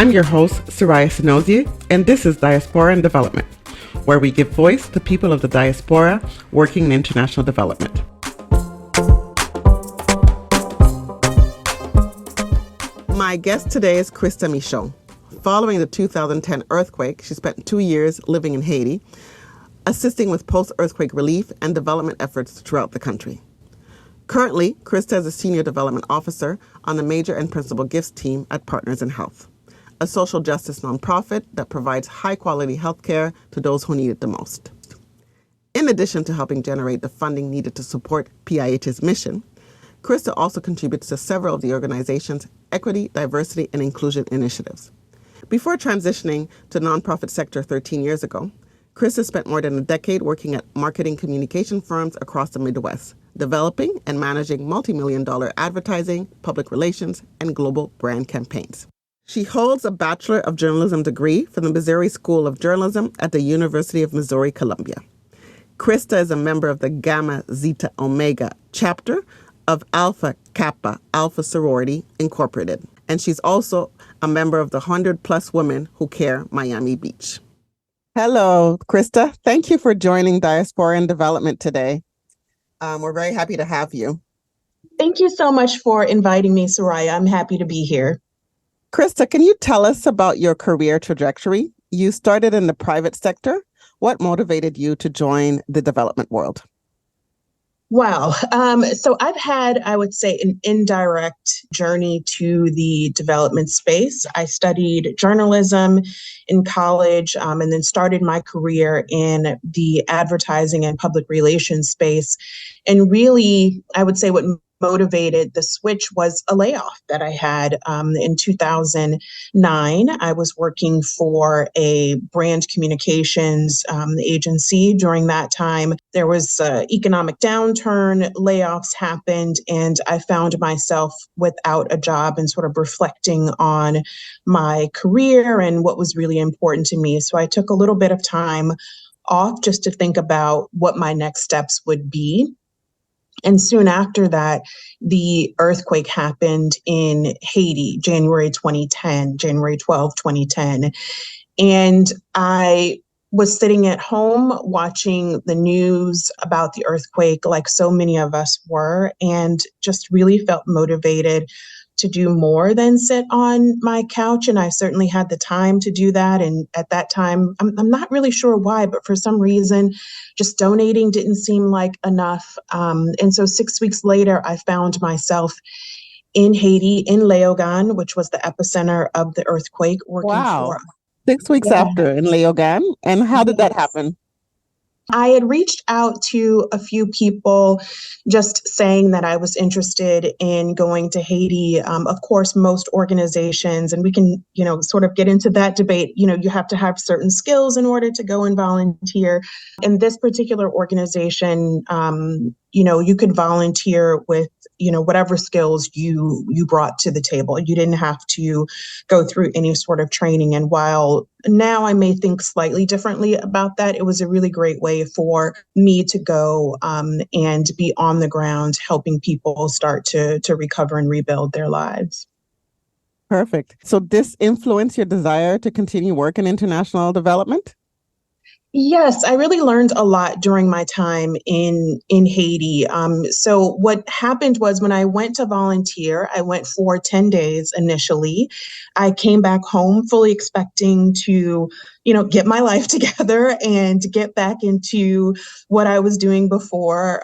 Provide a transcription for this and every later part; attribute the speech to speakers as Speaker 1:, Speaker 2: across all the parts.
Speaker 1: I'm your host, Soraya Sinozie, and this is Diaspora and Development, where we give voice to people of the diaspora working in international development. My guest today is Christa Michaud. Following the 2010 earthquake, she spent 2 years living in Haiti, assisting with post-earthquake relief and development efforts throughout the country. Currently, Christa is a Senior Development Officer on the Major and Principal Gifts team at Partners in Health, a social justice nonprofit that provides high-quality health care to those who need it the most. In addition to helping generate the funding needed to support PIH's mission, Christa also contributes to several of the organization's equity, diversity, and inclusion initiatives. Before transitioning to the nonprofit sector 13 years ago, Christa spent more than a decade working at marketing communication firms across the Midwest, developing and managing multi-million-dollar advertising, public relations, and global brand campaigns. She holds a Bachelor of Journalism degree from the Missouri School of Journalism at the University of Missouri-Columbia. Christa is a member of the Gamma Zeta Omega chapter of Alpha Kappa Alpha Sorority Incorporated, and she's also a member of the 100+ Women Who Care Miami Beach. Hello, Christa. Thank you for joining Diaspora and Development today. We're very happy to have you.
Speaker 2: Thank you so much for inviting me, Soraya. I'm happy to be here.
Speaker 1: Christa, can you tell us about your career trajectory? You started in the private sector. What motivated you to join the development world?
Speaker 2: Wow. So I've had, I would say, an indirect journey to the development space. I studied journalism in college and then started my career in the advertising and public relations space. And really, I would say what motivated the switch was a layoff that I had in 2009. I was working for a brand communications agency. During that time, there was economic downturn, layoffs happened, and I found myself without a job and sort of reflecting on my career and what was really important to me. So I took a little bit of time off just to think about what my next steps would be. And soon after that, the earthquake happened in Haiti, January 12, 2010. And I was sitting at home watching the news about the earthquake, like so many of us were, and just really felt motivated to do more than sit on my couch. And I certainly had the time to do that. And at that time, I'm not really sure why, but for some reason, just donating didn't seem like enough. And so 6 weeks later, I found myself in Haiti, in Léogâne, which was the epicenter of the earthquake, working
Speaker 1: Wow.
Speaker 2: for.
Speaker 1: 6 weeks after in Léogâne. And how did that happen?
Speaker 2: I had reached out to a few people just saying that I was interested in going to Haiti. Of course, most organizations, and we can, sort of get into that debate, you have to have certain skills in order to go and volunteer. In this particular organization, you could volunteer with, whatever skills you brought to the table. You didn't have to go through any sort of training. And while now I may think slightly differently about that, it was a really great way for me to go and be on the ground helping people start to recover and rebuild their lives.
Speaker 1: Perfect. So this influenced your desire to continue work in international development?
Speaker 2: Yes, I really learned a lot during my time in Haiti. So what happened was when I went to volunteer, I went for 10 days initially. I came back home fully expecting to, get my life together and get back into what I was doing before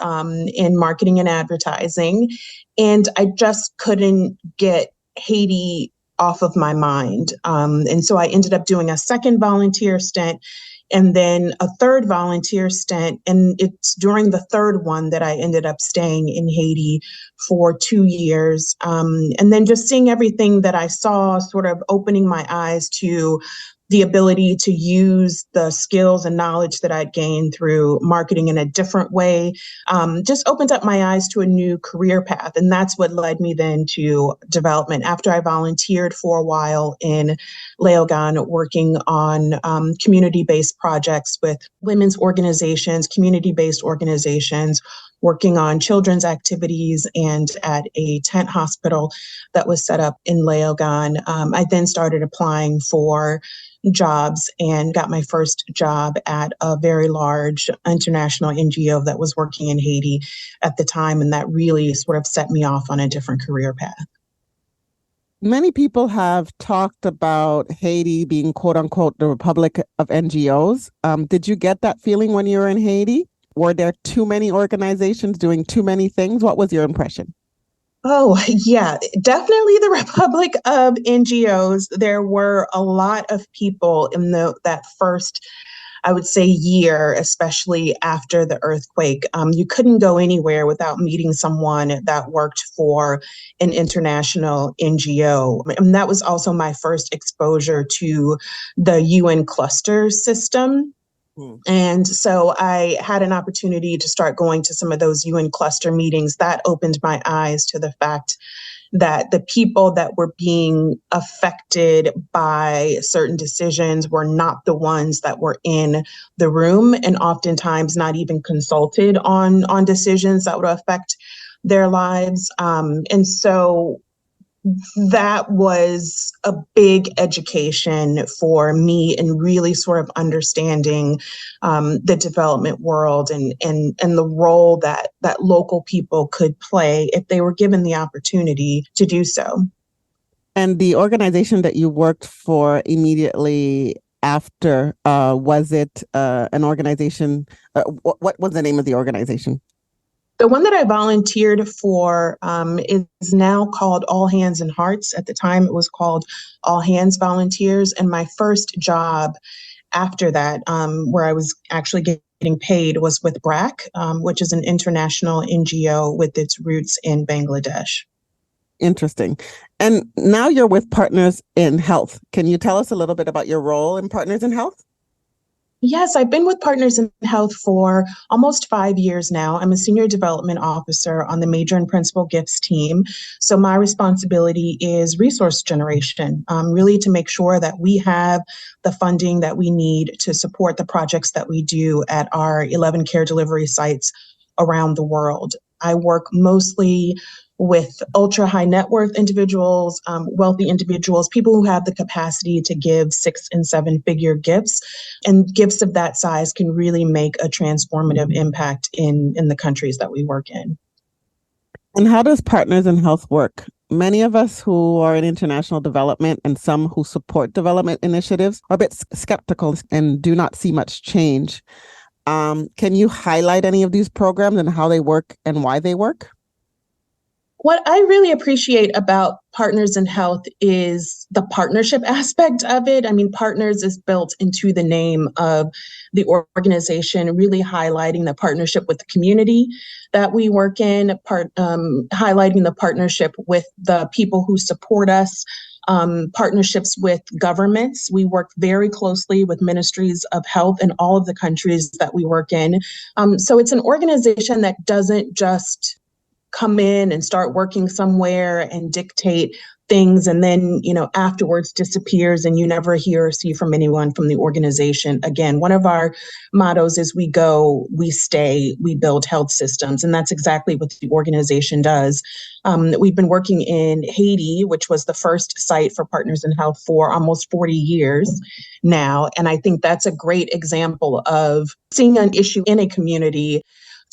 Speaker 2: in marketing and advertising. And I just couldn't get Haiti off of my mind. And so I ended up doing a second volunteer stint and then a third volunteer stint. And it's during the third one that I ended up staying in Haiti for 2 years. And then just seeing everything that I saw, sort of opening my eyes to the ability to use the skills and knowledge that I'd gained through marketing in a different way, just opened up my eyes to a new career path. And that's what led me then to development. After I volunteered for a while in Léogâne, working on community-based projects with women's organizations, community-based organizations, working on children's activities and at a tent hospital that was set up in Leogan. I then started applying for jobs and got my first job at a very large international NGO that was working in Haiti at the time. And that really sort of set me off on a different career path.
Speaker 1: Many people have talked about Haiti being quote unquote the Republic of NGOs. Did you get that feeling when you were in Haiti? Were there too many organizations doing too many things? What was your impression?
Speaker 2: Oh, yeah, definitely the Republic of NGOs. There were a lot of people in that first, I would say, year, especially after the earthquake. You couldn't go anywhere without meeting someone that worked for an international NGO. And that was also my first exposure to the UN cluster system. And so I had an opportunity to start going to some of those UN cluster meetings. That opened my eyes to the fact that the people that were being affected by certain decisions were not the ones that were in the room, and oftentimes not even consulted on decisions that would affect their lives. And so that was a big education for me in really sort of understanding the development world and the role that local people could play if they were given the opportunity to do so.
Speaker 1: And the organization that you worked for immediately after, was it an organization? What was the name of the organization?
Speaker 2: The one that I volunteered for is now called All Hands and Hearts. At the time, it was called All Hands Volunteers. And my first job after that, where I was actually getting paid, was with BRAC, which is an international NGO with its roots in Bangladesh.
Speaker 1: Interesting. And now you're with Partners in Health. Can you tell us a little bit about your role in Partners in Health?
Speaker 2: Yes, I've been with Partners in Health for almost 5 years now. I'm a senior development officer on the major and principal gifts team. So my responsibility is resource generation, really to make sure that we have the funding that we need to support the projects that we do at our 11 care delivery sites around the world. I work mostly with ultra high net worth individuals, wealthy individuals, people who have the capacity to give 6 and 7 figure gifts. And gifts of that size can really make a transformative impact in the countries that we work in.
Speaker 1: And how does Partners in Health work? Many of us who are in international development and some who support development initiatives are a bit skeptical and do not see much change. Can you highlight any of these programs and how they work and why they work?
Speaker 2: What I really appreciate about Partners in Health is the partnership aspect of it. I mean, Partners is built into the name of the organization, really highlighting the partnership with the community that we work in, highlighting the partnership with the people who support us, partnerships with governments. We work very closely with ministries of health in all of the countries that we work in. So it's an organization that doesn't just come in and start working somewhere and dictate things and then, afterwards disappears and you never hear or see from anyone from the organization again. One of our mottos is we go, we stay, we build health systems. And that's exactly what the organization does. We've been working in Haiti, which was the first site for Partners in Health for almost 40 years now. And I think that's a great example of seeing an issue in a community,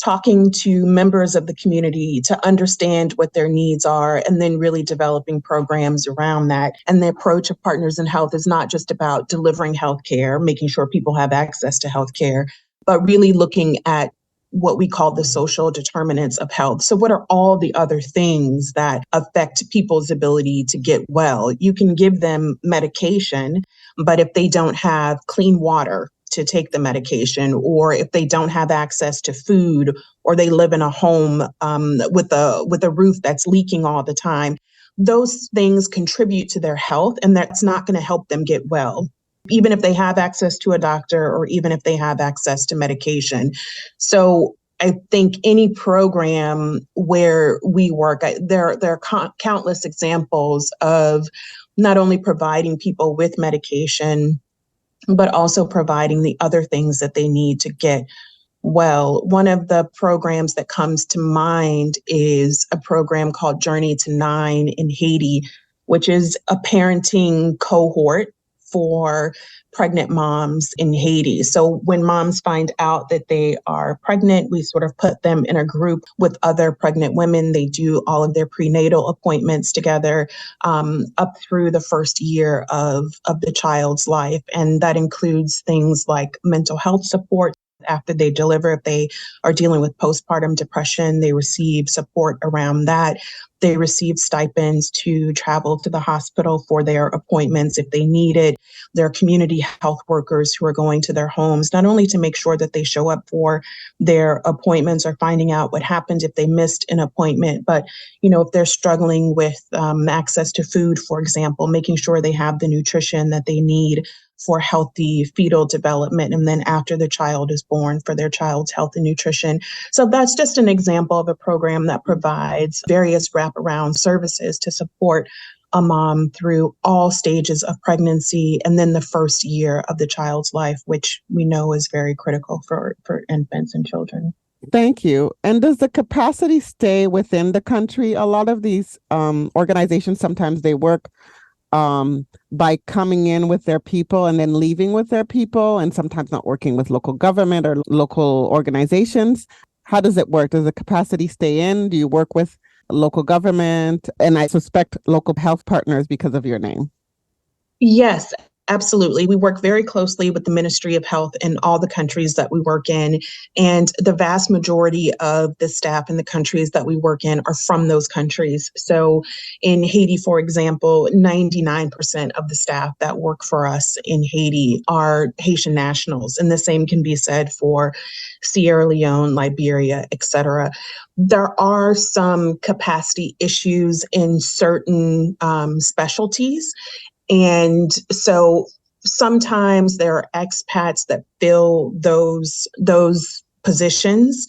Speaker 2: talking to members of the community to understand what their needs are, and then really developing programs around that. And the approach of Partners in Health is not just about delivering healthcare, making sure people have access to healthcare, but really looking at what we call the social determinants of health. So what are all the other things that affect people's ability to get well? You can give them medication, but if they don't have clean water to take the medication, or if they don't have access to food, or they live in a home with a roof that's leaking all the time, those things contribute to their health, and that's not going to help them get well, even if they have access to a doctor or even if they have access to medication. So I think any program where we work, there are countless examples of not only providing people with medication, but also providing the other things that they need to get well. One of the programs that comes to mind is a program called Journey to Nine in Haiti, which is a parenting cohort for pregnant moms in Haiti. So when moms find out that they are pregnant, we sort of put them in a group with other pregnant women. They do all of their prenatal appointments together up through the first year of the child's life. And that includes things like mental health support. After they deliver, if they are dealing with postpartum depression, they receive support around that. They receive stipends to travel to the hospital for their appointments if they need it. There are community health workers who are going to their homes, not only to make sure that they show up for their appointments or finding out what happened if they missed an appointment, but if they're struggling with access to food, for example, making sure they have the nutrition that they need for healthy fetal development, and then after the child is born for their child's health and nutrition. So that's just an example of a program that provides various wraparound services to support a mom through all stages of pregnancy and then the first year of the child's life, which we know is very critical for infants and children.
Speaker 1: Thank you. And does the capacity stay within the country? A lot of these organizations, sometimes they work by coming in with their people and then leaving with their people, and sometimes not working with local government or local organizations. How does it work? Does the capacity stay in? Do you work with local government? And I suspect local health partners because of your name.
Speaker 2: Yes, absolutely. We work very closely with the Ministry of Health in all the countries that we work in. And the vast majority of the staff in the countries that we work in are from those countries. So in Haiti, for example, 99% of the staff that work for us in Haiti are Haitian nationals. And the same can be said for Sierra Leone, Liberia, et cetera. There are some capacity issues in certain specialties. And so sometimes there are expats that fill those positions.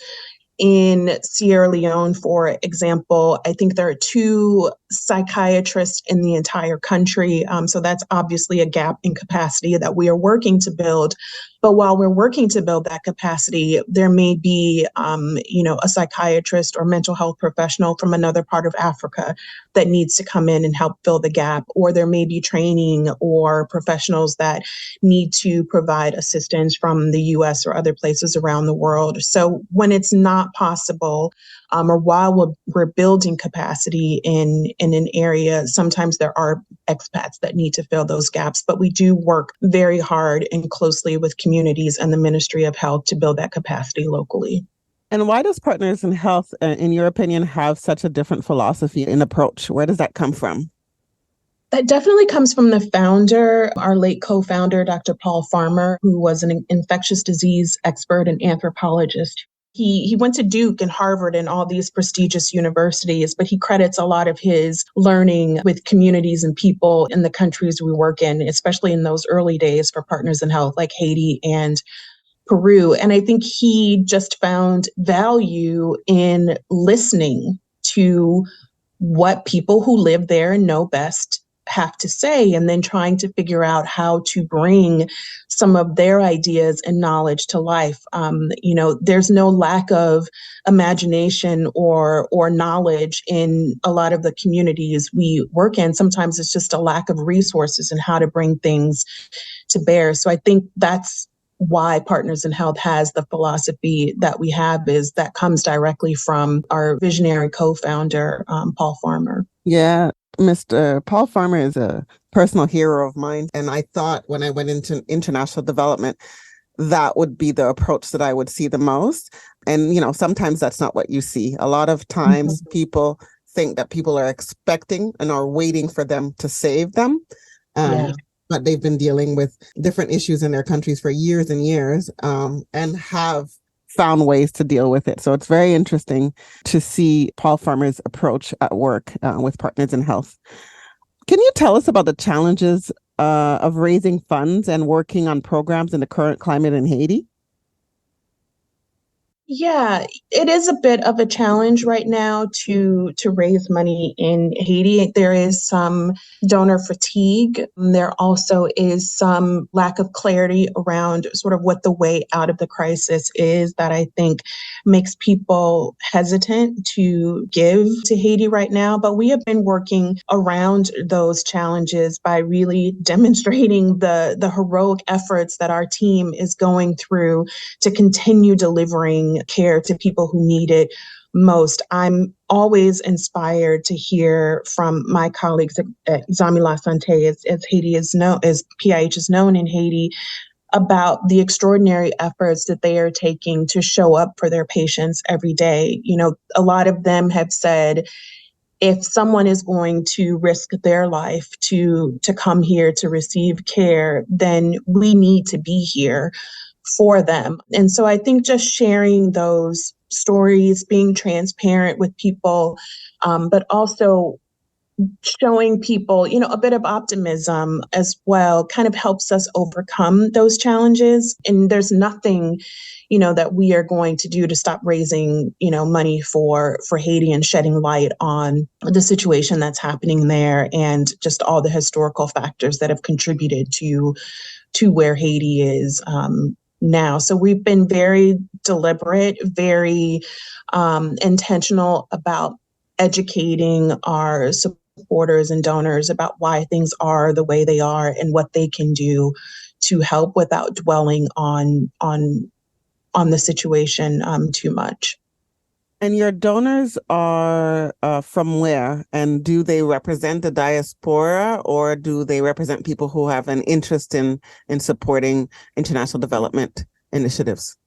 Speaker 2: In Sierra Leone, for example, I think there are 2 psychiatrists in the entire country. So that's obviously a gap in capacity that we are working to build. But while we're working to build that capacity, there may be, a psychiatrist or mental health professional from another part of Africa that needs to come in and help fill the gap. Or there may be training or professionals that need to provide assistance from the US or other places around the world. So when it's not possible, or while we're building capacity in an area, sometimes there are expats that need to fill those gaps. But we do work very hard and closely with communities and the Ministry of Health to build that capacity locally.
Speaker 1: And why does Partners in Health, in your opinion, have such a different philosophy and approach? Where does that come from?
Speaker 2: That definitely comes from the founder, our late co-founder, Dr. Paul Farmer, who was an infectious disease expert and anthropologist. He went to Duke and Harvard and all these prestigious universities, but he credits a lot of his learning with communities and people in the countries we work in, especially in those early days for Partners in Health, like Haiti and Peru. And I think he just found value in listening to what people who live there and know best have to say, and then trying to figure out how to bring some of their ideas and knowledge to life. There's no lack of imagination or knowledge in a lot of the communities we work in. Sometimes it's just a lack of resources and how to bring things to bear. So I think that's why Partners in Health has the philosophy that we have, is that comes directly from our visionary co-founder, Paul Farmer.
Speaker 1: Yeah, Mr. Paul Farmer is a personal hero of mine. And I thought when I went into international development, that would be the approach that I would see the most. And, sometimes that's not what you see. A lot of times people think that people are expecting and are waiting for them to save them. But they've been dealing with different issues in their countries for years and years, and have found ways to deal with it. So it's very interesting to see Paul Farmer's approach at work with Partners in Health. Can you tell us about the challenges of raising funds and working on programs in the current climate in Haiti?
Speaker 2: Yeah, it is a bit of a challenge right now to raise money in Haiti. There is some donor fatigue. There also is some lack of clarity around sort of what the way out of the crisis is that I think makes people hesitant to give to Haiti right now. But we have been working around those challenges by really demonstrating the heroic efforts that our team is going through to continue delivering care to people who need it most. I'm always inspired to hear from my colleagues at Zami La Santé, as Haiti is known, as PIH is known in Haiti, about the extraordinary efforts that they are taking to show up for their patients every day. You know, a lot of them have said, if someone is going to risk their life to come here to receive care, then we need to be here for them. And so I think just sharing those stories, being transparent with people, but also showing people, you know, a bit of optimism as well kind of helps us overcome those challenges. And there's nothing, you know, that we are going to do to stop raising, you know, money for Haiti and shedding light on the situation that's happening there and just all the historical factors that have contributed to where Haiti is now. So we've been very deliberate, very intentional about educating our supporters and donors about why things are the way they are and what they can do to help without dwelling on the situation too much.
Speaker 1: And your donors are from where? And do they represent the diaspora, or do they represent people who have an interest in supporting international development initiatives?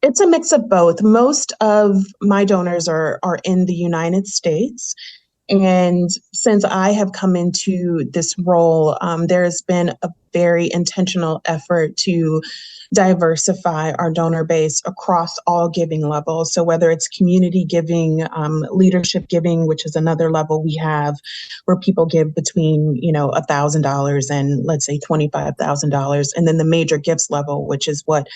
Speaker 2: It's a mix of both. Most of my donors are in the United States. And since I have come into this role, there has been a very intentional effort to diversify our donor base across all giving levels. So whether it's community giving, leadership giving, which is another level we have, where people give between, you know, $1,000 and let's say $25,000, and then the major gifts level, which is what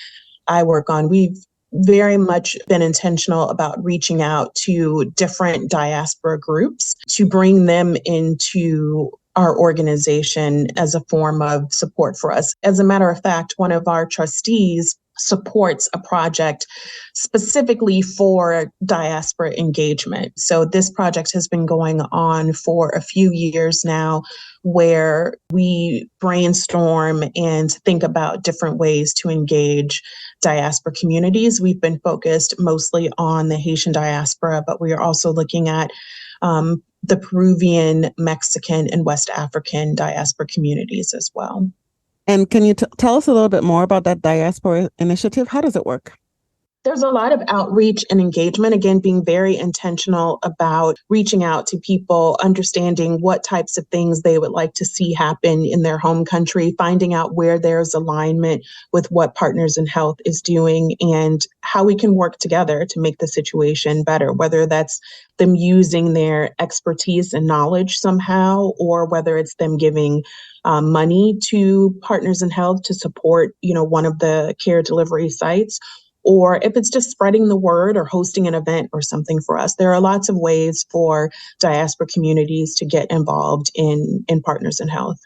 Speaker 2: I work on. We've very much been intentional about reaching out to different diaspora groups to bring them into our organization as a form of support for us. As a matter of fact, one of our trustees supports a project specifically for diaspora engagement. So this project has been going on for a few years now, where we brainstorm and think about different ways to engage diaspora communities. We've been focused mostly on the Haitian diaspora, but we are also looking at the Peruvian, Mexican, and West African diaspora communities as well.
Speaker 1: And can you tell us a little bit more about that diaspora initiative? How does it work?
Speaker 2: There's a lot of outreach and engagement, again, being very intentional about reaching out to people, understanding what types of things they would like to see happen in their home country, finding out where there's alignment with what Partners in Health is doing and how we can work together to make the situation better, whether that's them using their expertise and knowledge somehow, or whether it's them giving money to Partners in Health to support, you know, one of the care delivery sites, or if it's just spreading the word or hosting an event or something for us. There are lots of ways for diaspora communities to get involved in Partners in Health.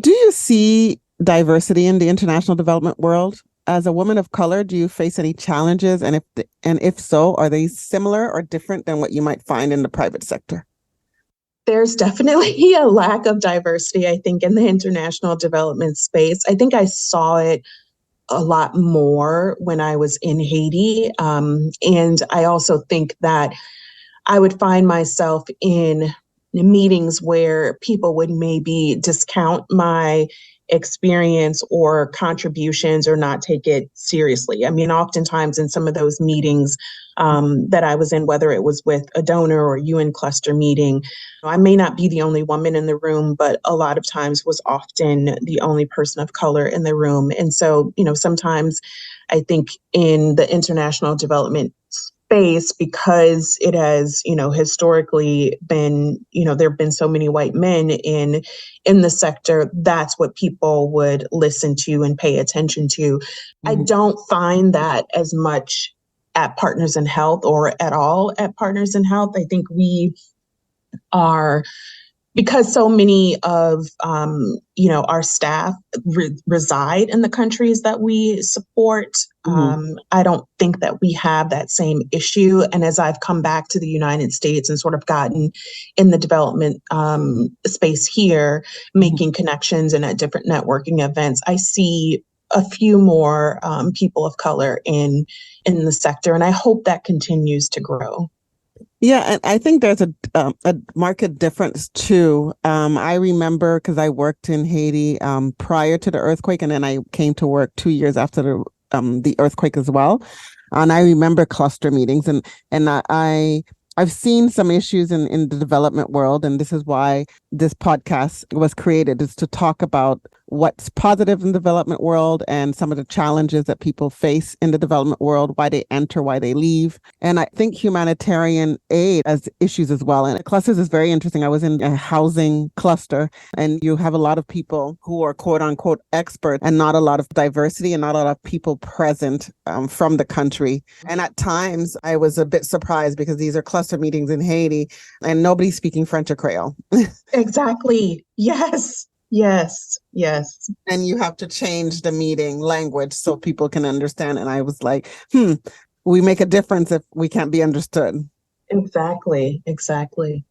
Speaker 1: Do you see diversity in the international development world? As a woman of color, do you face any challenges? And if so, are they similar or different than what you might find in the private sector?
Speaker 2: There's definitely a lack of diversity, I think, in the international development space. I think I saw it a lot more when I was in Haiti. And I also think that I would find myself in meetings where people would maybe discount my experience or contributions or not take it seriously. I mean, oftentimes in some of those meetings that I was in, whether it was with a donor or UN cluster meeting, I may not be the only woman in the room, but a lot of times was often the only person of color in the room. And so, you know, sometimes I think in the international development space, because it has, historically been, there have been so many white men in the sector, that's what people would listen to and pay attention to. I don't find that as much at Partners in Health, or at all at Partners in Health. I think we are, because so many of our staff reside in the countries that we support. I don't think that we have that same issue. And as I've come back to the United States and sort of gotten in the development space here, making connections and at different networking events, I see a few more people of color in the sector, and I hope that continues to grow.
Speaker 1: Yeah, and I think there's a market difference too. I remember, because I worked in Haiti prior to the earthquake, and then I came to work 2 years after the earthquake as well. And I remember cluster meetings, and I've seen some issues in the development world, and this is why this podcast was created, is to talk about what's positive in the development world and some of the challenges that people face in the development world, why they enter, why they leave. And I think humanitarian aid has issues as well. And clusters is very interesting. I was in a housing cluster, and you have a lot of people who are quote unquote expert, and not a lot of diversity and not a lot of people present from the country. And at times I was a bit surprised, because these are cluster meetings in Haiti and nobody's speaking French or Creole.
Speaker 2: Exactly. Yes. Yes. Yes.
Speaker 1: And you have to change the meeting language so people can understand. And I was like, we make a difference if we can't be understood.
Speaker 2: Exactly. Exactly.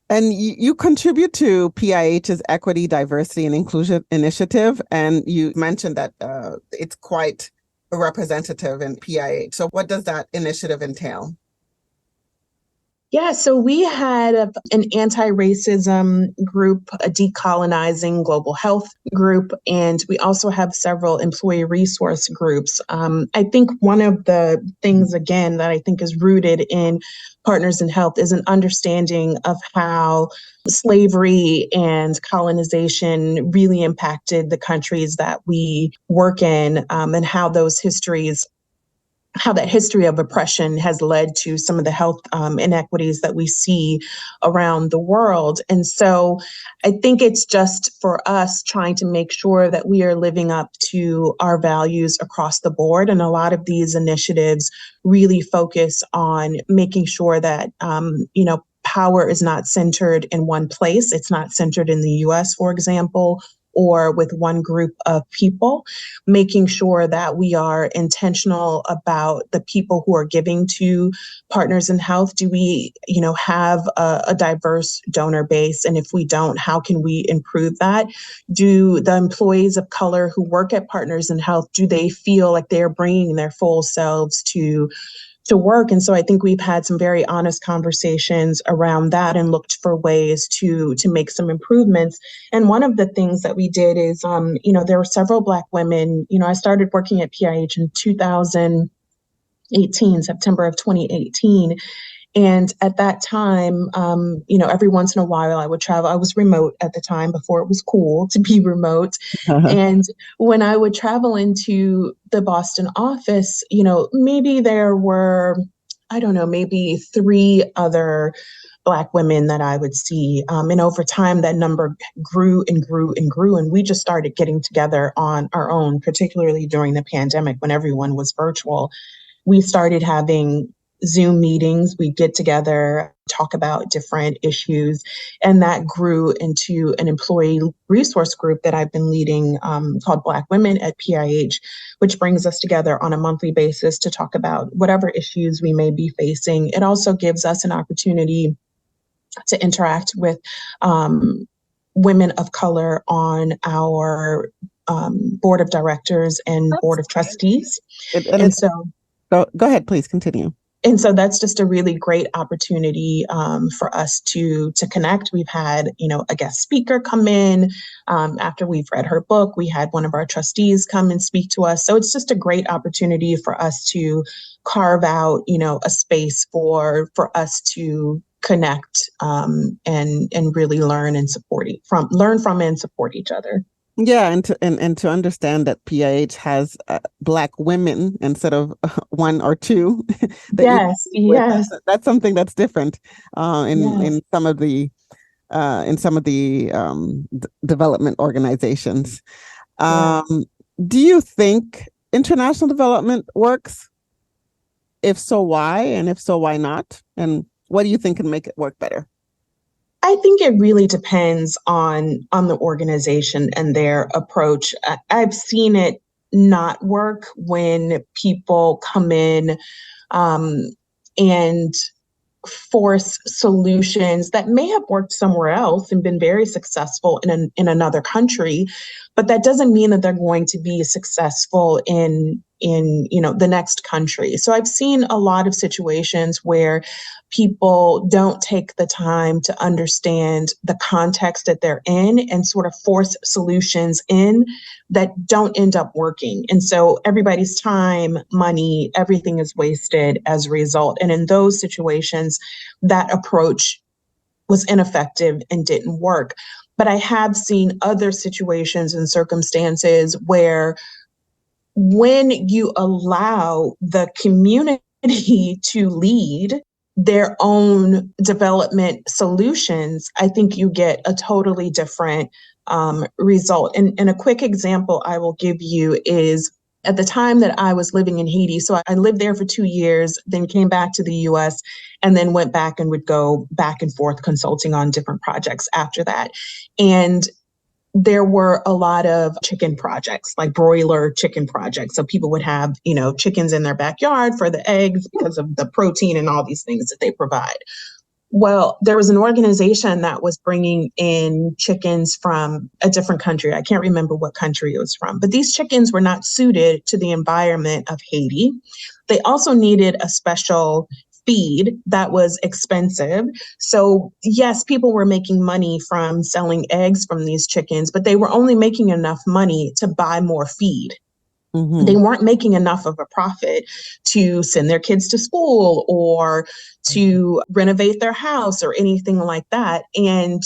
Speaker 1: And you contribute to PIH's Equity, Diversity, and Inclusion Initiative. And you mentioned that it's quite representative in PIH. So what does that initiative entail?
Speaker 2: Yeah, so we had an anti-racism group, a decolonizing global health group, and we also have several employee resource groups. I think one of the things, again, that I think is rooted in Partners in Health is an understanding of how slavery and colonization really impacted the countries that we work in, and how that history of oppression has led to some of the health inequities that we see around the world. And so I think it's just for us trying to make sure that we are living up to our values across the board. And a lot of these initiatives really focus on making sure that, power is not centered in one place. It's not centered in the US, for example, or with one group of people, making sure that we are intentional about the people who are giving to Partners in Health. Do we, have a diverse donor base? And if we don't, how can we improve that? Do the employees of color who work at Partners in Health, do they feel like they're bringing their full selves to work? And so I think we've had some very honest conversations around that and looked for ways to make some improvements. And one of the things that we did is, there were several Black women. I started working at PIH in 2018, September of 2018. And at that time, every once in a while I would travel. I was remote at the time, before it was cool to be remote. And when I would travel into the Boston office, maybe there were, I don't know, maybe 3 other Black women that I would see. And over time, that number grew and grew and grew. And we just started getting together on our own, particularly during the pandemic when everyone was virtual. We started having Zoom meetings. We get together, talk about different issues, and that grew into an employee resource group that I've been leading, called Black Women at PIH, which brings us together on a monthly basis to talk about whatever issues we may be facing. It also gives us an opportunity to interact with women of color on our board of directors and board of trustees.
Speaker 1: And so go ahead, please continue.
Speaker 2: And so that's just a really great opportunity for us to connect. We've had, a guest speaker come in after we've read her book. We had one of our trustees come and speak to us. So it's just a great opportunity for us to carve out, a space for us to connect and really learn from and support each other.
Speaker 1: Yeah, and to understand that PIH has Black women instead of one or two that you
Speaker 2: Yes,
Speaker 1: speak with.
Speaker 2: yes,
Speaker 1: That's something that's different
Speaker 2: yes.
Speaker 1: in some of the development organizations.
Speaker 2: Yeah.
Speaker 1: Um, do you think international development works? If so, why? And if so, why not? And what do you think can make it work better?
Speaker 2: I think it really depends on the organization and their approach. I've seen it not work when people come in um, and force solutions that may have worked somewhere else and been very successful in another country, but that doesn't mean that they're going to be successful in the next country. So I've seen a lot of situations where people don't take the time to understand the context that they're in and sort of force solutions in that don't end up working. And so everybody's time, money, everything is wasted as a result. And in those situations, that approach was ineffective and didn't work. But I have seen other situations and circumstances where when you allow the community to lead their own development solutions, I think you get a totally different result. And a quick example I will give you is at the time that I was living in Haiti. So I lived there for 2 years, then came back to the US, and then went back and would go back and forth consulting on different projects after that. And there were a lot of chicken projects, like broiler chicken projects. So people would have, chickens in their backyard for the eggs because of the protein and all these things that they provide. Well, there was an organization that was bringing in chickens from a different country. I can't remember what country it was from, but these chickens were not suited to the environment of Haiti. They also needed a special feed that was expensive. So, yes, people were making money from selling eggs from these chickens, but they were only making enough money to buy more feed. They
Speaker 1: Mm-hmm.
Speaker 2: weren't making enough of a profit to send their kids to school or to renovate their house or anything like that. And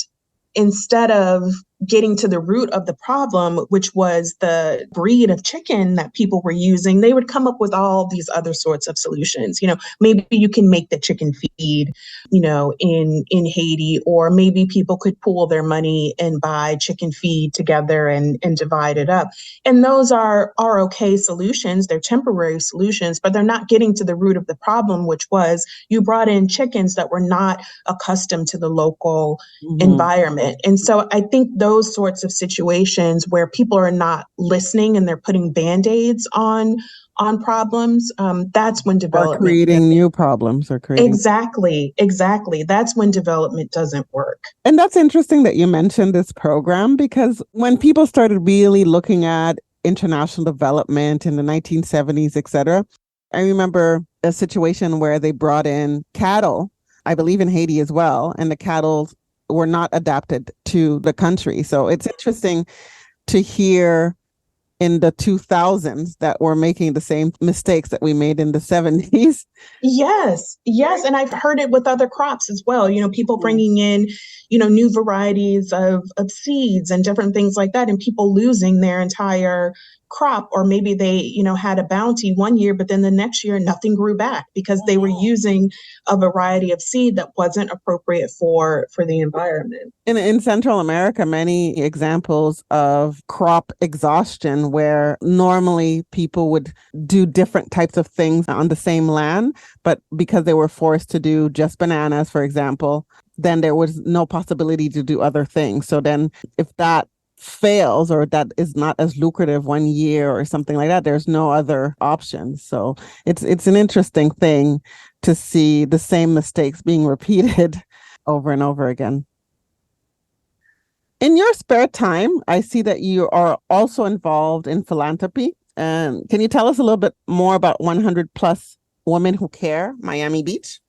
Speaker 2: instead of getting to the root of the problem, which was the breed of chicken that people were using, they would come up with all these other sorts of solutions. Maybe you can make the chicken feed, in Haiti, or maybe people could pool their money and buy chicken feed together and divide it up. And those are okay solutions. They're temporary solutions, but they're not getting to the root of the problem, which was you brought in chickens that were not accustomed to the local
Speaker 1: Mm-hmm.
Speaker 2: environment. And so I think those sorts of situations where people are not listening and they're putting band-aids on problems, that's when
Speaker 1: Or
Speaker 2: development
Speaker 1: creating
Speaker 2: doesn't.
Speaker 1: new problems or creating.
Speaker 2: Exactly. That's when development doesn't work.
Speaker 1: And that's interesting that you mentioned this program because when people started really looking at international development in the 1970s, et cetera, I remember a situation where they brought in cattle, I believe in Haiti as well, and the cattle were not adapted to the country. So it's interesting to hear in the 2000s that we're making the same mistakes that we made in the 70s.
Speaker 2: Yes. And I've heard it with other crops as well. People bringing in, new varieties of seeds and different things like that, and people losing their entire crop. Or maybe they, had a bounty one year, but then the next year nothing grew back because they were using a variety of seed that wasn't appropriate for the environment.
Speaker 1: In Central America, many examples of crop exhaustion where normally people would do different types of things on the same land, but because they were forced to do just bananas, for example, then there was no possibility to do other things. So then if that fails or that is not as lucrative one year or something like that, there's no other options. So it's an interesting thing to see the same mistakes being repeated over and over again. In your spare time, I see that you are also involved in philanthropy. And can you tell us a little bit more about 100 plus Women Who Care, Miami Beach?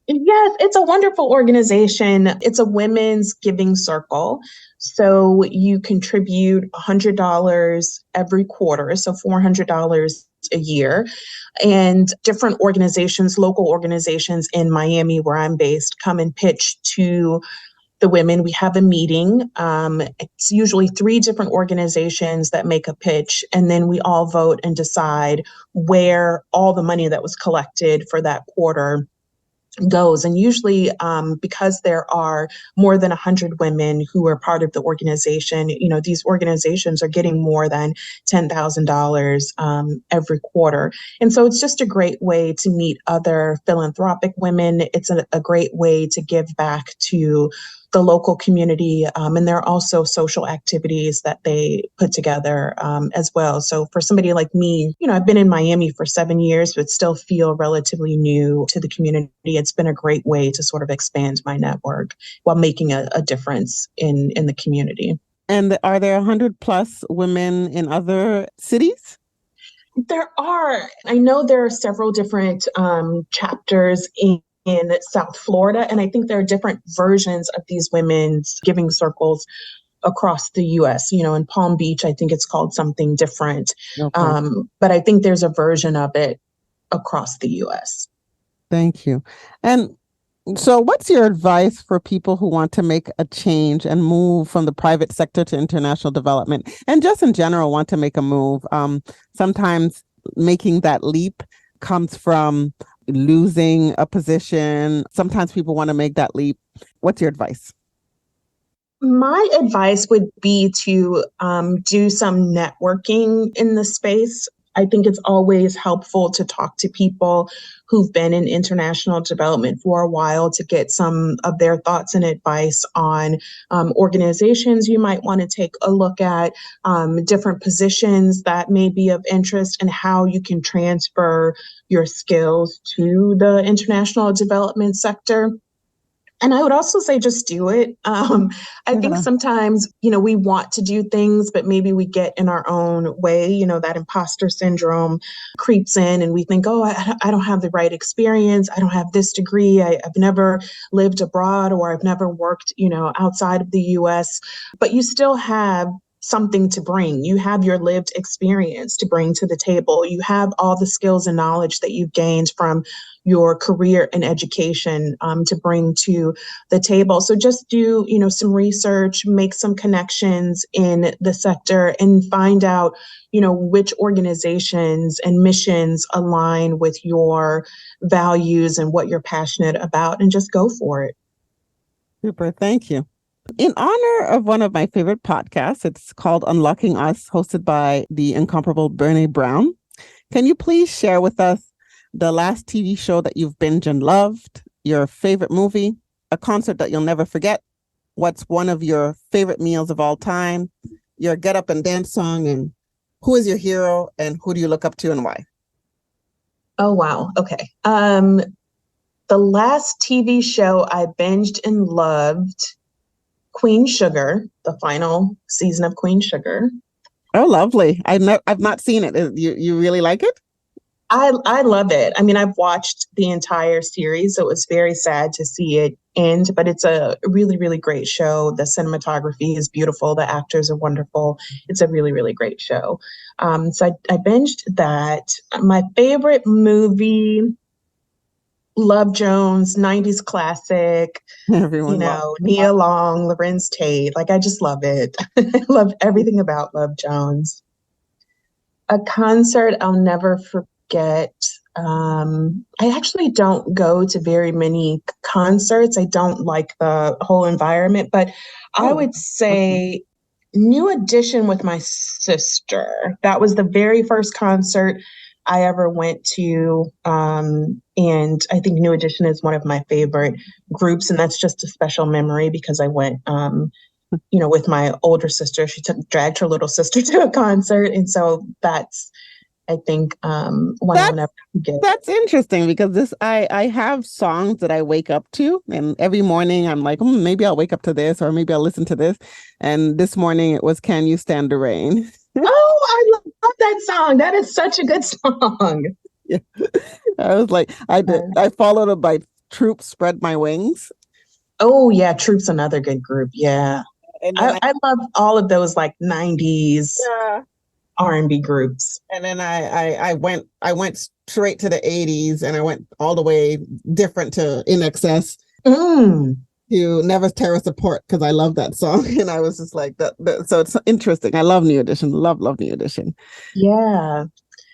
Speaker 2: Yes, it's a wonderful organization. It's a women's giving circle. So you contribute $100 every quarter, so $400 a year. And different organizations, local organizations in Miami, where I'm based, come and pitch to the women, we have a meeting. It's usually 3 different organizations that make a pitch, and then we all vote and decide where all the money that was collected for that quarter goes. And usually, because there are more than 100 women who are part of the organization, these organizations are getting more than $10,000 every quarter. And so it's just a great way to meet other philanthropic women. It's a great way to give back to the local community. And there are also social activities that they put together as well. So for somebody like me, I've been in Miami for 7 years, but still feel relatively new to the community. It's been a great way to sort of expand my network while making a difference in the community.
Speaker 1: And are there 100 plus women in other cities?
Speaker 2: There are. I know there are several different chapters in South Florida, and I think there are different versions of these women's giving circles across the US. In Palm Beach, I think it's called something different.
Speaker 1: Okay.
Speaker 2: But I think there's a version of it across the US.
Speaker 1: Thank you. And so what's your advice for people who want to make a change and move from the private sector to international development, and just in general want to make a move? Sometimes making that leap comes from losing a position. Sometimes people want to make that leap. What's your advice?
Speaker 2: My advice would be to do some networking in the space. I think it's always helpful to talk to people who've been in international development for a while to get some of their thoughts and advice on organizations you might want to take a look at, different positions that may be of interest, and how you can transfer your skills to the international development sector. And I would also say just do it. I think sometimes, we want to do things, but maybe we get in our own way. That imposter syndrome creeps in and we think, oh, I don't have the right experience. I don't have this degree. I've never lived abroad, or I've never worked, outside of the US. But you still have something to bring. You have your lived experience to bring to the table. You have all the skills and knowledge that you've gained from your career and education to bring to the table. So just do, some research, make some connections in the sector, and find out, which organizations and missions align with your values and what you're passionate about, and just go for it.
Speaker 1: Super. Thank you. In honor of one of my favorite podcasts, it's called Unlocking Us, hosted by the incomparable Brene Brown. Can you please share with us the last TV show that you've binged and loved, your favorite movie, a concert that you'll never forget, what's one of your favorite meals of all time, your get up and dance song, and who is your hero and who do you look up to and why?
Speaker 2: Oh, wow. Okay. The last TV show I binged and loved, Queen Sugar, the final season of Queen Sugar.
Speaker 1: Oh, lovely. I've not seen it. You really like it?
Speaker 2: I love it. I mean, I've watched the entire series, so it was very sad to see it end, but it's a really, really great show. The cinematography is beautiful. The actors are wonderful. It's a really, really great show. So I binged that. My favorite movie, Love Jones, 90s classic,
Speaker 1: Everyone loves
Speaker 2: Nia Long, Lorenz Tate. Like, I just love it. I love everything about Love Jones. A concert I'll never forget. I actually don't go to very many concerts. I don't like the whole environment, but I would say New Edition with my sister. That was the very first concert I ever went to. And I think New Edition is one of my favorite groups. And that's just a special memory because I went, with my older sister. She dragged her little sister to a concert. And so that's, I think, one I'll never forget.
Speaker 1: That's interesting because I have songs that I wake up to, and every morning I'm like, maybe I'll wake up to this, or maybe I'll listen to this. And this morning it was Can You Stand the Rain?
Speaker 2: Oh, I love that song. That is such a good song.
Speaker 1: Yeah. I was like, I followed it by Troops Spread My Wings.
Speaker 2: Oh, yeah. Troops, another good group. Yeah. I love all of those like 90s R&B groups.
Speaker 1: And then I went straight to the 80s, and I went all the way different to In Excess. to Never Terror Support because I love that song. And I was just like that. So it's interesting. I love New Edition. Love New Edition.
Speaker 2: Yeah.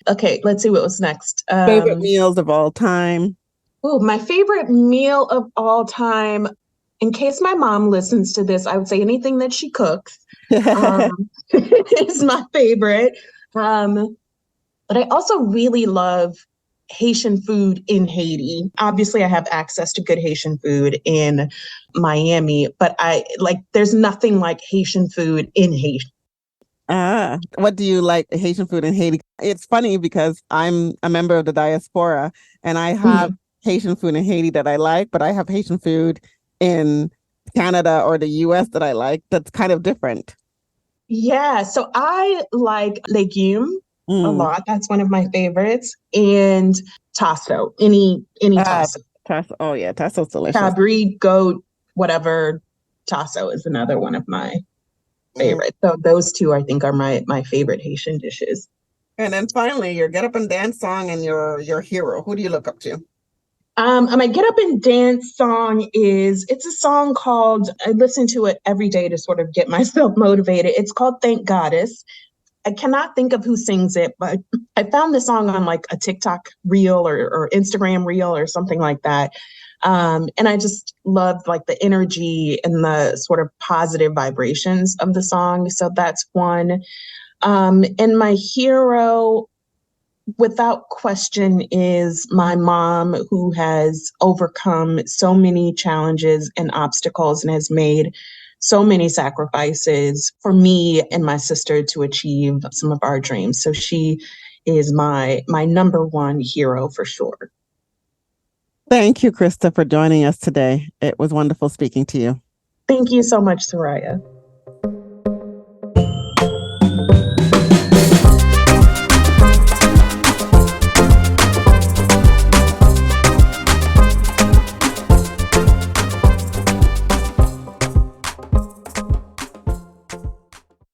Speaker 2: Okay, let's see what was next.
Speaker 1: Favorite meals of all time.
Speaker 2: Oh, my favorite meal of all time. In case my mom listens to this, I would say anything that she cooks is my favorite. But I also really love Haitian food in Haiti. Obviously, I have access to good Haitian food in Miami, but there's nothing like Haitian food in Haiti.
Speaker 1: What do you like Haitian food in Haiti? It's funny because I'm a member of the diaspora and I have Haitian food in Haiti that I like, but I have Haitian food in Canada or the US that I like that's kind of different.
Speaker 2: Yeah, so I like legume a
Speaker 1: Mm.
Speaker 2: lot. That's one of my favorites. And tasso, any
Speaker 1: Ah,
Speaker 2: tasso.
Speaker 1: tasso. Oh yeah, tasso's delicious.
Speaker 2: Cabri, goat, whatever. Tasso is another one of my
Speaker 1: Mm.
Speaker 2: favorites. So those two I think are my favorite Haitian dishes.
Speaker 1: And then finally, your get up and dance song and your hero. Who do you look up to?
Speaker 2: My get up and dance song it's a song called, I listen to it every day to sort of get myself motivated. It's called Thank Goddess. I cannot think of who sings it, but I found the song on like a TikTok reel or Instagram reel or something like that. And I just loved like the energy and the sort of positive vibrations of the song. So that's one. And my hero, without question, is my mom, who has overcome so many challenges and obstacles and has made so many sacrifices for me and my sister to achieve some of our dreams. So she is my number one hero for sure.
Speaker 1: Thank you, Krista, for joining us today. It was wonderful speaking to you.
Speaker 2: Thank you so much, Soraya.